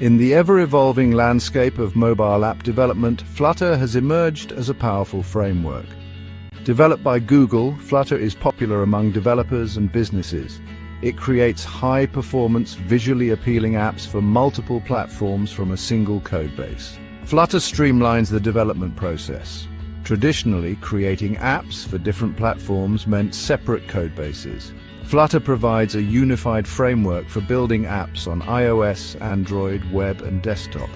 In the ever-evolving landscape of mobile app development, Flutter has emerged as a powerful framework. Developed by Google, Flutter is popular among developers and businesses. It creates high-performance, visually appealing apps for multiple platforms from a single codebase. Flutter streamlines the development process. Traditionally, creating apps for different platforms meant separate codebases. Flutter provides a unified framework for building apps on iOS, Android, web, and desktop.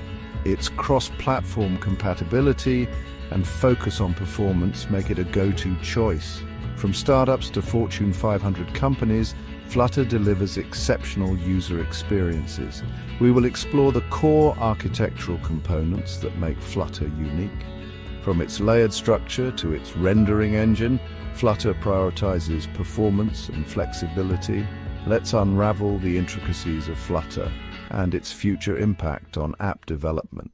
Its cross-platform compatibility and focus on performance make it a go-to choice. From startups to Fortune 500 companies, Flutter delivers exceptional user experiences. We will explore the core architectural components that make Flutter unique. From its layered structure to its rendering engine, Flutter prioritizes performance and flexibility. Let's unravel the intricacies of Flutter and its future impact on app development.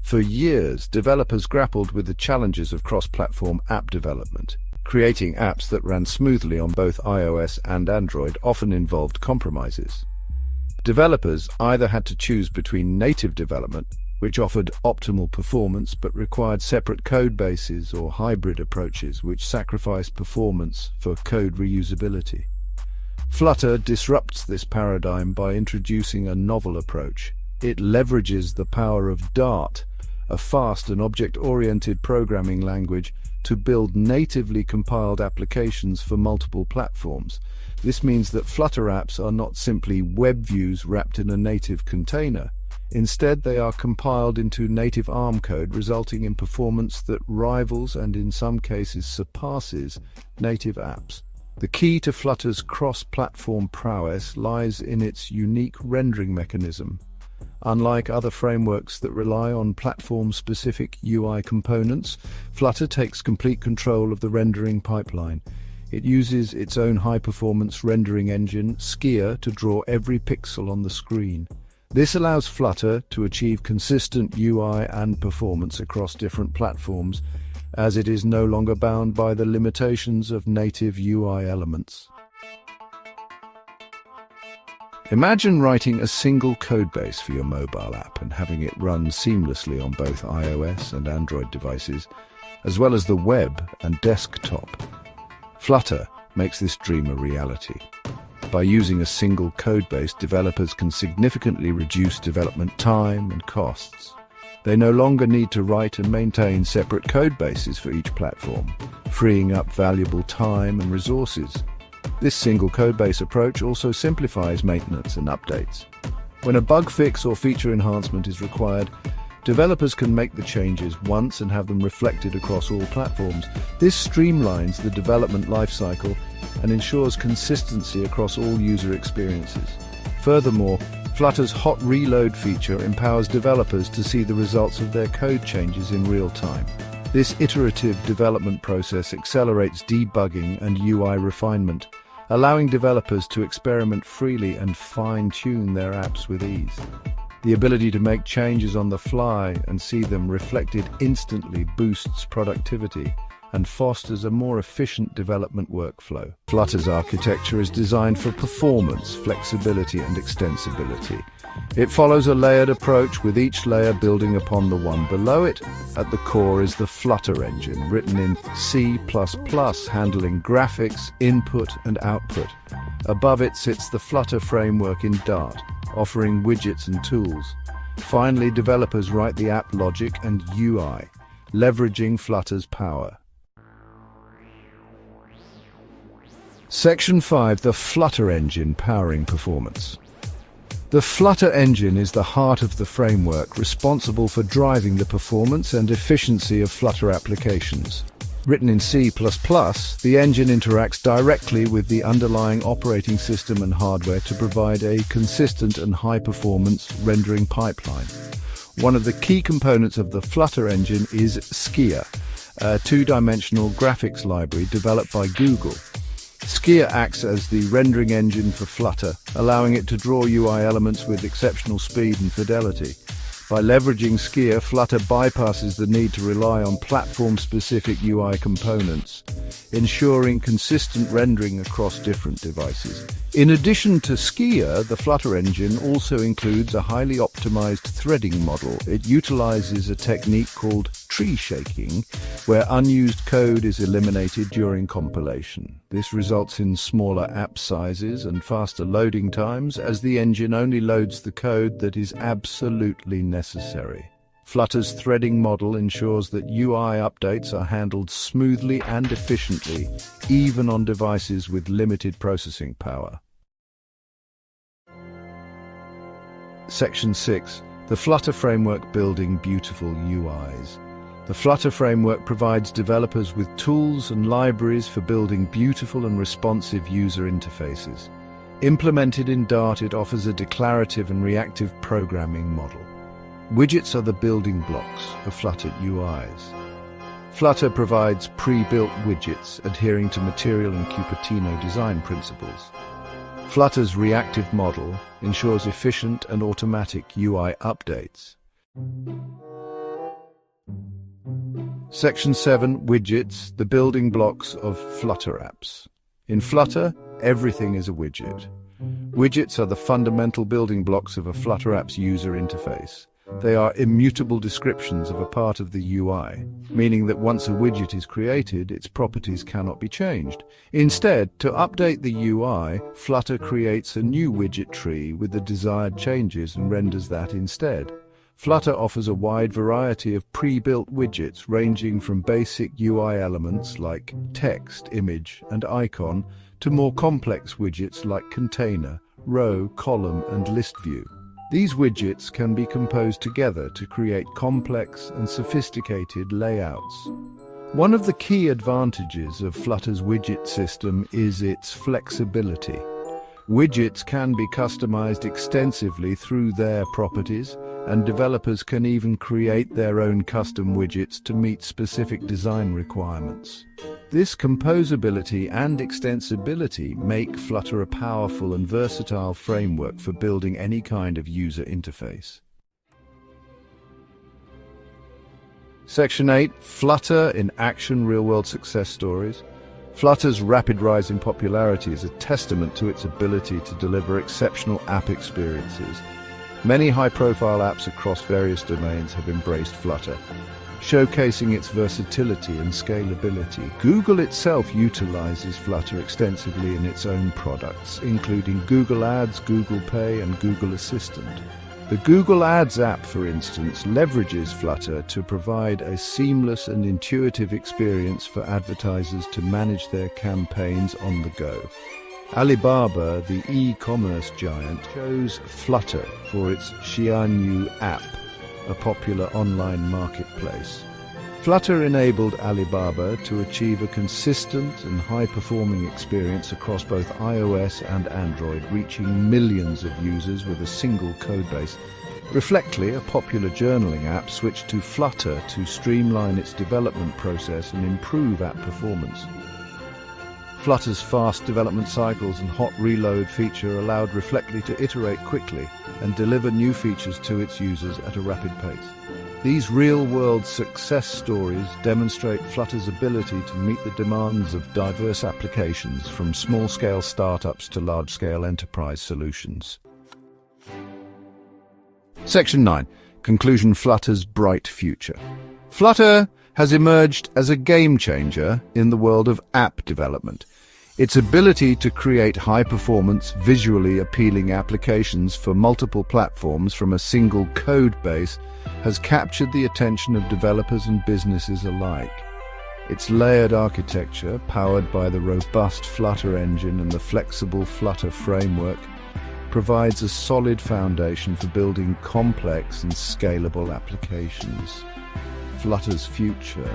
For years, developers grappled with the challenges of cross-platform app development. Creating apps that ran smoothly on both iOS and Android often involved compromises. Developers either had to choose between native development, which offered optimal performance but required separate code bases, or hybrid approaches which sacrificed performance for code reusability. Flutter disrupts this paradigm by introducing a novel approach. It leverages the power of Dart, a fast and object-oriented programming language, to build natively compiled applications for multiple platforms. This means that Flutter apps are not simply web views wrapped in a native container. Instead, they are compiled into native ARM code, resulting in performance that rivals and in some cases surpasses native apps. The key to Flutter's cross-platform prowess lies in its unique rendering mechanism. Unlike other frameworks that rely on platform-specific UI components, Flutter takes complete control of the rendering pipeline. It uses its own high-performance rendering engine, Skia, to draw every pixel on the screen. This allows Flutter to achieve consistent UI and performance across different platforms, as it is no longer bound by the limitations of native UI elements. Imagine writing a single codebase for your mobile app and having it run seamlessly on both iOS and Android devices, as well as the web and desktop. Flutter makes this dream a reality. By using a single codebase, developers can significantly reduce development time and costs. They no longer need to write and maintain separate codebases for each platform, freeing up valuable time and resources. This single codebase approach also simplifies maintenance and updates. When a bug fix or feature enhancement is required, developers can make the changes once and have them reflected across all platforms. This streamlines the development lifecycle and ensures consistency across all user experiences. Furthermore, Flutter's hot reload feature empowers developers to see the results of their code changes in real time. This iterative development process accelerates debugging and UI refinement, allowing developers to experiment freely and fine-tune their apps with ease. The ability to make changes on the fly and see them reflected instantly boosts productivity and fosters a more efficient development workflow. Flutter's architecture is designed for performance, flexibility, and extensibility. It follows a layered approach, with each layer building upon the one below it. At the core is the Flutter engine, written in C++, handling graphics, input, and output. Above it sits the Flutter framework in Dart, offering widgets and tools. Finally, developers write the app logic and UI, leveraging Flutter's power. Section 5. The Flutter engine powering performance. The Flutter engine is the heart of the framework, responsible for driving the performance and efficiency of Flutter applications. Written in C++, the engine interacts directly with the underlying operating system and hardware to provide a consistent and high-performance rendering pipeline. One of the key components of the Flutter engine is Skia, a two-dimensional graphics library developed by Google. Skia acts as the rendering engine for Flutter, allowing it to draw UI elements with exceptional speed and fidelity. By leveraging Skia, Flutter bypasses the need to rely on platform-specific UI components, ensuring consistent rendering across different devices. In addition to Skia, the Flutter engine also includes a highly optimized threading model. It utilizes a technique called tree shaking, where unused code is eliminated during compilation. This results in smaller app sizes and faster loading times, as the engine only loads the code that is absolutely necessary. Flutter's threading model ensures that UI updates are handled smoothly and efficiently, even on devices with limited processing power. Section 6. The Flutter Framework Building Beautiful UIs. The Flutter framework provides developers with tools and libraries for building beautiful and responsive user interfaces. Implemented in Dart, it offers a declarative and reactive programming model. Widgets are the building blocks of Flutter UIs. Flutter provides pre-built widgets adhering to Material and Cupertino design principles. Flutter's reactive model ensures efficient and automatic UI updates. Section 7. Widgets, the building blocks of Flutter apps. In Flutter, everything is a widget. Widgets are the fundamental building blocks of a Flutter app's user interface. They are immutable descriptions of a part of the UI, meaning that once a widget is created, its properties cannot be changed. Instead, to update the UI, Flutter creates a new widget tree with the desired changes and renders that instead. Flutter offers a wide variety of pre-built widgets ranging from basic UI elements like text, image, and icon to more complex widgets like container, row, column, and list view. These widgets can be composed together to create complex and sophisticated layouts. One of the key advantages of Flutter's widget system is its flexibility. Widgets can be customized extensively through their properties, and developers can even create their own custom widgets to meet specific design requirements. This composability and extensibility make Flutter a powerful and versatile framework for building any kind of user interface. Section 8. Flutter in Action Real-World Success Stories. Flutter's rapid rise in popularity is a testament to its ability to deliver exceptional app experiences. Many high-profile apps across various domains have embraced Flutter, showcasing its versatility and scalability. Google itself utilizes Flutter extensively in its own products, including Google Ads, Google Pay, and Google Assistant. The Google Ads app, for instance, leverages Flutter to provide a seamless and intuitive experience for advertisers to manage their campaigns on the go. Alibaba, the e-commerce giant, chose Flutter for its Skia app, a popular online marketplace. Flutter enabled Alibaba to achieve a consistent and high-performing experience across both iOS and Android, reaching millions of users with a single codebase. Reflectly, a popular journaling app, switched to Flutter to streamline its development process and improve app performance. Flutter's fast development cycles and hot reload feature allowed Reflectly to iterate quickly and deliver new features to its users at a rapid pace. These real-world success stories demonstrate Flutter's ability to meet the demands of diverse applications, from small-scale startups to large-scale enterprise solutions. Section 9. Conclusion. Flutter's bright future. Flutter has emerged as a game-changer in the world of app development. Its ability to create high-performance, visually appealing applications for multiple platforms from a single code base has captured the attention of developers and businesses alike. Its layered architecture, powered by the robust Flutter engine and the flexible Flutter framework, provides a solid foundation for building complex and scalable applications. Flutter's future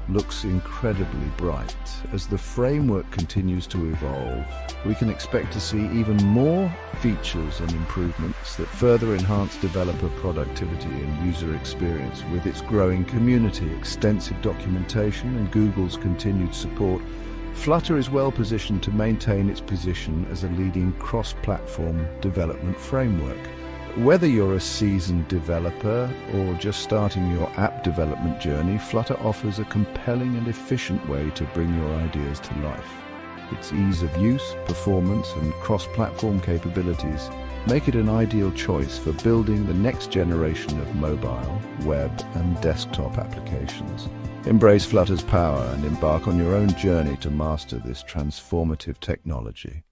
looks incredibly bright. As the framework continues to evolve, we can expect to see even more features and improvements that further enhance developer productivity and user experience. With its growing community, extensive documentation, and Google's continued support, Flutter is well positioned to maintain its position as a leading cross-platform development framework. Whether you're a seasoned developer or just starting your app development journey, Flutter offers a compelling and efficient way to bring your ideas to life. Its ease of use, performance, and cross-platform capabilities make it an ideal choice for building the next generation of mobile, web, and desktop applications. Embrace Flutter's power and embark on your own journey to master this transformative technology.